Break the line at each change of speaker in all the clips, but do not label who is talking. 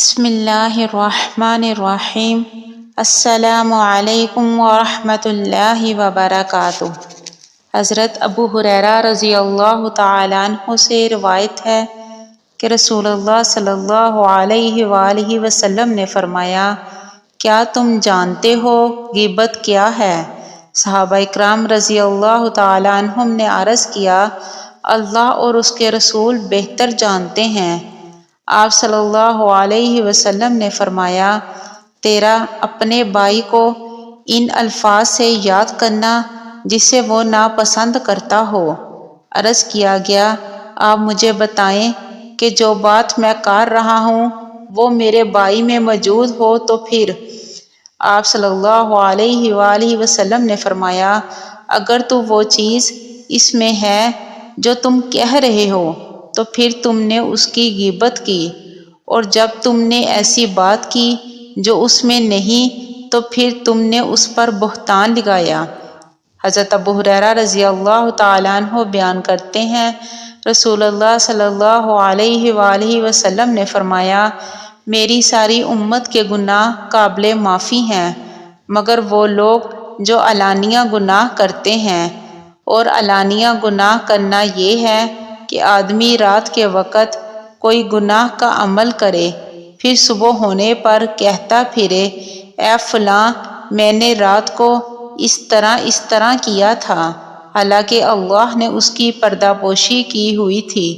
بسم اللہ الرحمن الرحیم۔ السلام علیکم ورحمۃ اللہ وبرکاتہ۔ حضرت ابو ہریرہ رضی اللہ تعالیٰ عنہ سے روایت ہے کہ رسول اللہ صلی اللہ علیہ وآلہ وسلم نے فرمایا، کیا تم جانتے ہو غیبت کیا ہے؟ صحابہ اکرام رضی اللہ تعالیٰ عنہم نے عرض کیا، اللہ اور اس کے رسول بہتر جانتے ہیں۔ آپ صلی اللہ علیہ وسلم نے فرمایا، تیرا اپنے بھائی کو ان الفاظ سے یاد کرنا جسے وہ ناپسند کرتا ہو۔ عرض کیا گیا، آپ مجھے بتائیں کہ جو بات میں کر رہا ہوں وہ میرے بھائی میں موجود ہو تو پھر؟ آپ صلی اللہ علیہ وآلہ وسلم نے فرمایا، اگر تو وہ چیز اس میں ہے جو تم کہہ رہے ہو تو پھر تم نے اس کی غیبت کی، اور جب تم نے ایسی بات کی جو اس میں نہیں تو پھر تم نے اس پر بہتان لگایا۔ حضرت ابو ہریرہ رضی اللہ تعالیٰ عنہ بیان کرتے ہیں، رسول اللہ صلی اللہ علیہ وآلہ وسلم نے فرمایا، میری ساری امت کے گناہ قابل معافی ہیں مگر وہ لوگ جو علانیہ گناہ کرتے ہیں، اور علانیہ گناہ کرنا یہ ہے کہ آدمی رات کے وقت کوئی گناہ کا عمل کرے، پھر صبح ہونے پر کہتا پھرے، اے فلاں میں نے رات کو اس طرح کیا تھا، حالانکہ اللہ نے اس کی پردہ پوشی کی ہوئی تھی،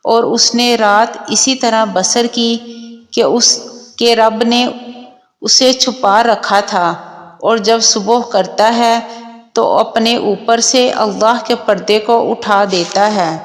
اور اس نے رات اسی طرح بسر کی کہ اس کے رب نے اسے چھپا رکھا تھا، اور جب صبح کرتا ہے تو اپنے اوپر سے اللہ کے پردے کو اٹھا دیتا ہے۔